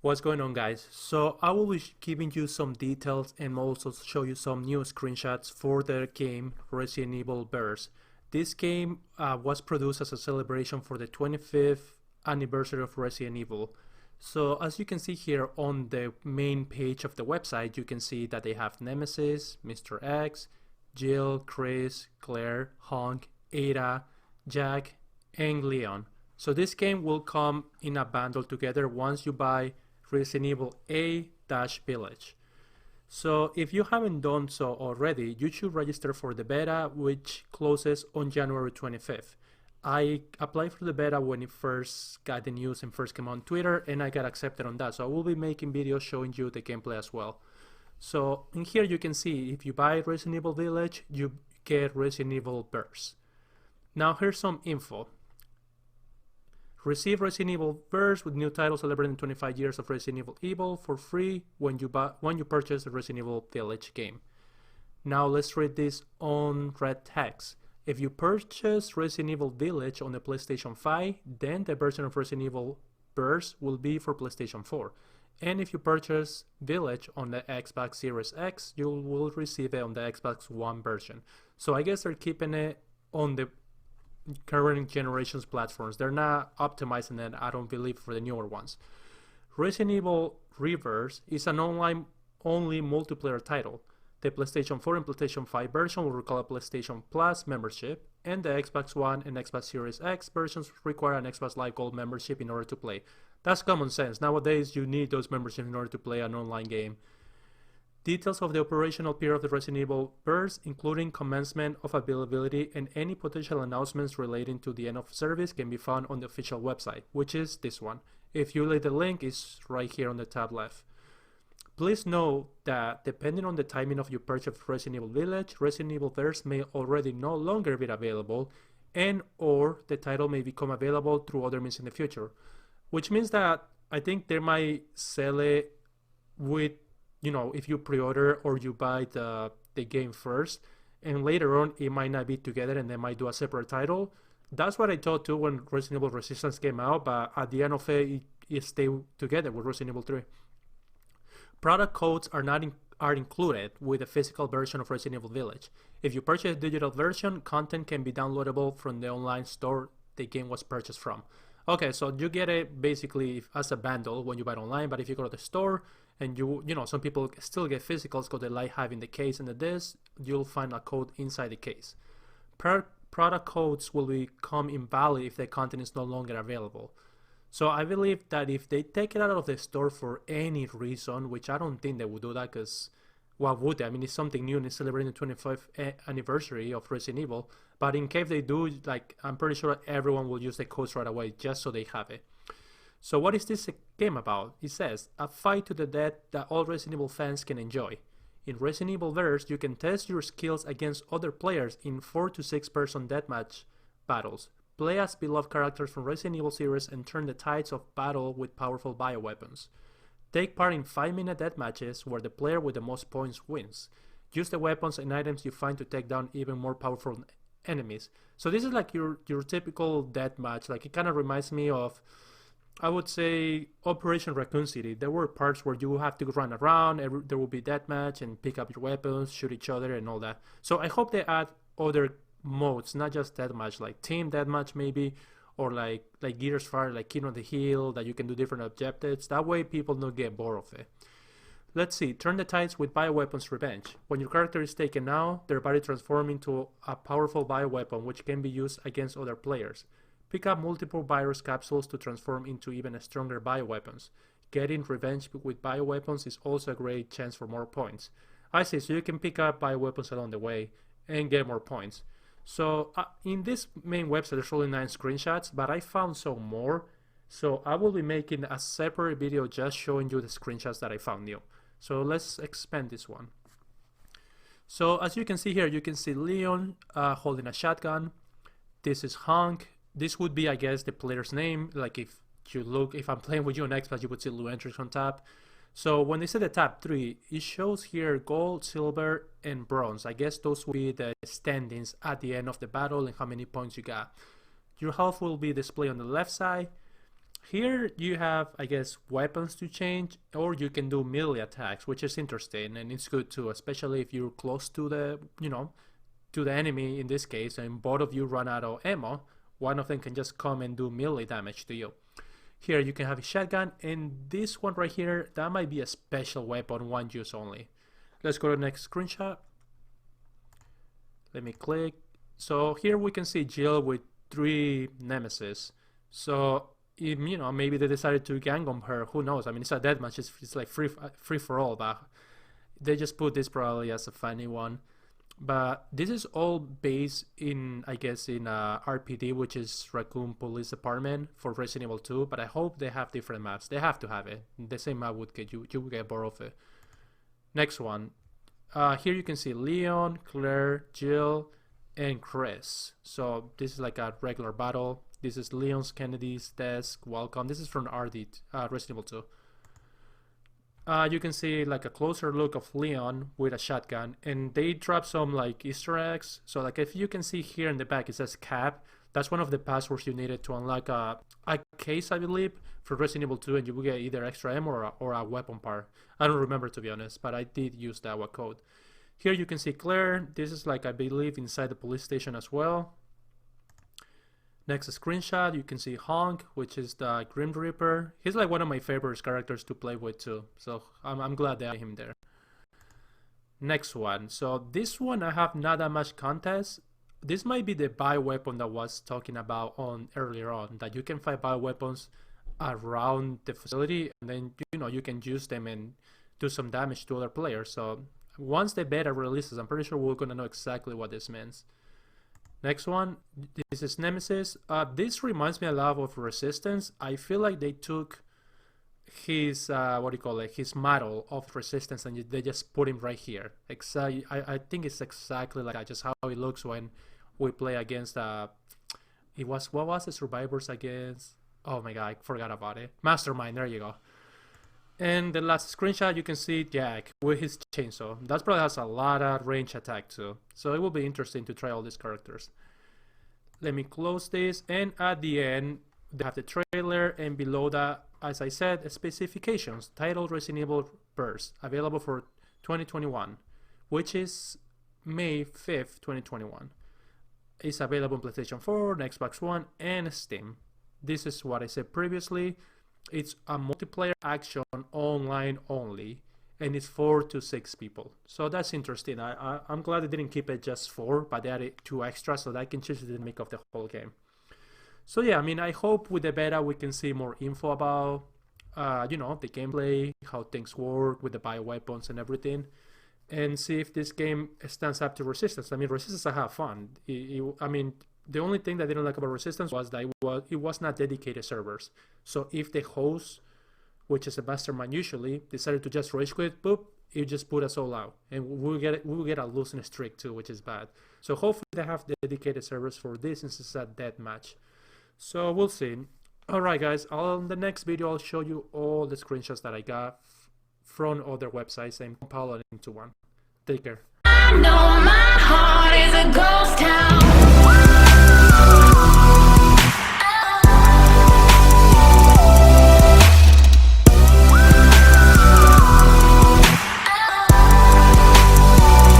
What's going on, guys? So I will be giving you some details and also show you some new screenshots for the game Resident Evil Verse. This game was produced as a celebration for the 25th anniversary of Resident Evil. So as you can see here on the main page of the website, you can see that they have Nemesis, Mr. X, Jill, Chris, Claire, Honk, Ada, Jack, and Leon. So this game will come in a bundle together once you buy Resident Evil A-Village. So if you haven't done so already, you should register for the beta, which closes on January 25th. I applied for the beta when it first got the news and first came on Twitter, and I got accepted on that. So I will be making videos showing you the gameplay as well. So in here you can see if you buy Resident Evil Village, you get Resident Evil Verse. Now here's some info. Receive Resident Evil Verse with new titles celebrating 25 years of Resident Evil for free when you purchase the Resident Evil Village game. Now let's read this on red text. If you purchase Resident Evil Village on the PlayStation 5, then the version of Resident Evil Verse will be for PlayStation 4. And if you purchase Village on the Xbox Series X, you will receive it on the Xbox One version. So I guess they're keeping it on the current generation's platforms. They're not optimizing it, I don't believe, for the newer ones. Resident Evil Reverse is an online only multiplayer title. The PlayStation 4 and PlayStation 5 version will require a PlayStation Plus membership, and the Xbox One and Xbox Series X versions require an Xbox Live Gold membership in order to play. That's common sense. Nowadays you need those memberships in order to play an online game. Details of the operational period of the Resident Evil Verse, including commencement of availability and any potential announcements relating to the end of service, can be found on the official website, which is this one. If you look, the link is right here on the tab left. Please note that depending on the timing of your purchase of Resident Evil Village, Resident Evil Verse may already no longer be available, and or the title may become available through other means in the future. Which means that I think they might sell it with, if you pre-order or you buy the game first, and later on it might not be together and they might do a separate title. That's what I thought too when Resident Evil Resistance came out, but at the end of it stayed together with Resident Evil 3. Product codes are included with the physical version of Resident Evil Village. If you purchase the digital version, content can be downloadable from the online store the game was purchased from. Okay, so you get it basically as a bundle when you buy it online, but if you go to the store and some people still get physicals because they like having the case and the disc, you'll find a code inside the case. Product codes will become invalid if the content is no longer available. So I believe that if they take it out of the store for any reason, which I don't think they would do that, because why would they? I mean, it's something new and it's celebrating the 25th anniversary of Resident Evil. But in case they do, I'm pretty sure everyone will use the codes right away just so they have it. So what is this game about? It says, a fight to the death that all Resident Evil fans can enjoy. In Resident Evil Verse, you can test your skills against other players in 4 to 6 person deathmatch battles. Play as beloved characters from Resident Evil series and turn the tides of battle with powerful bioweapons. Take part in 5-minute deathmatches where the player with the most points wins. Use the weapons and items you find to take down even more powerful enemies. So this is like your typical deathmatch. Like, it kind of reminds me of, I would say, Operation Raccoon City. There were parts where you have to run around, there will be deathmatch and pick up your weapons, shoot each other and all that. So I hope they add other modes, not just deathmatch, like team deathmatch maybe, or like Gears Fire, like King of the Hill, that you can do different objectives. That way people don't get bored of it. Let's see, turn the tides with Bioweapons Revenge. When your character is taken out, their body transforms into a powerful bioweapon which can be used against other players. Pick up multiple Virus Capsules to transform into even stronger bioweapons. Getting revenge with bioweapons is also a great chance for more points. I see, so you can pick up bioweapons along the way and get more points. So in this main website there's only 9 screenshots, but I found some more. So I will be making a separate video just showing you the screenshots that I found new. So let's expand this one. So as you can see here, you can see Leon holding a shotgun. This is Honk. This would be, I guess, the player's name. Like if I'm playing with you on Xbox, you would see LuentrixGames on top. So when they say the top 3, it shows here gold, silver, and bronze. I guess those will be the standings at the end of the battle and how many points you got. Your health will be displayed on the left side. Here you have, I guess, weapons to change, or you can do melee attacks, which is interesting and it's good too, especially if you're close to the, to the enemy in this case, and both of you run out of ammo. One of them can just come and do melee damage to you. Here you can have a shotgun, and this one right here, that might be a special weapon, one use only. Let's go to the next screenshot. Let me click. So here we can see Jill with 3 nemesis. So maybe they decided to gang on her. Who knows? I mean, it's a deathmatch. It's like free for all, but they just put this probably as a funny one. But this is all based in, I guess, in RPD, which is Raccoon Police Department for Resident Evil 2. But I hope they have different maps. They have to have it. The same map would get you would get bored of it. Next one. Here you can see Leon, Claire, Jill, and Chris. So this is like a regular battle. This is Leon's Kennedy's desk. Welcome. This is from Resident Evil 2. You can see like a closer look of Leon with a shotgun, and they drop some like Easter eggs. So like if you can see here in the back, it says cap. That's one of the passwords you needed to unlock a case, I believe, for Resident Evil 2, and you will get either extra ammo or a weapon part. I don't remember, to be honest, but I did use that code. Here you can see Claire. This is like, I believe, inside the police station as well. Next screenshot, you can see Honk, which is the Grim Reaper. He's like one of my favorite characters to play with too, so I'm glad they have him there. Next one, so this one I have not that much contest. This might be the bioweapon that was talking about earlier on, that you can find bioweapons around the facility, and then you can use them and do some damage to other players. So once the beta releases, I'm pretty sure we're gonna know exactly what this means. Next one, this is Nemesis. This reminds me a lot of Resistance. I feel like they took his his model of Resistance, and they just put him right here. I think it's exactly like just how it looks when we play against what was the survivors against? Oh my god, I forgot about it. Mastermind, there you go. And the last screenshot, you can see Jack with his chainsaw. That probably has a lot of range attack too. So it will be interesting to try all these characters. Let me close this, and at the end, they have the trailer, and below that, as I said, specifications. Titled Resident Evil Burst, available for 2021, which is May 5th, 2021. It's available on PlayStation 4, Xbox One, and Steam. This is what I said previously. It's a multiplayer action online only, and it's 4 to 6 people. So that's interesting. I'm glad they didn't keep it just 4, but they added 2 extras so that I can change the dynamic of the whole game. So yeah, I mean, I hope with the beta we can see more info about, the gameplay, how things work with the bioweapons and everything, and see if this game stands up to Resistance. I mean, Resistance, I have fun. I mean, the only thing that I didn't like about Resistance was that it was not dedicated servers. So if the host, which is a mastermind usually, decided to just rage quit, boop, it just put us all out, and we'll get a losing streak too, which is bad. So hopefully they have dedicated servers for this since it's a deathmatch. So we'll see. Alright guys, on the next video I'll show you all the screenshots that I got from other websites and compile it into one. Take care. I know my heart is a ghost.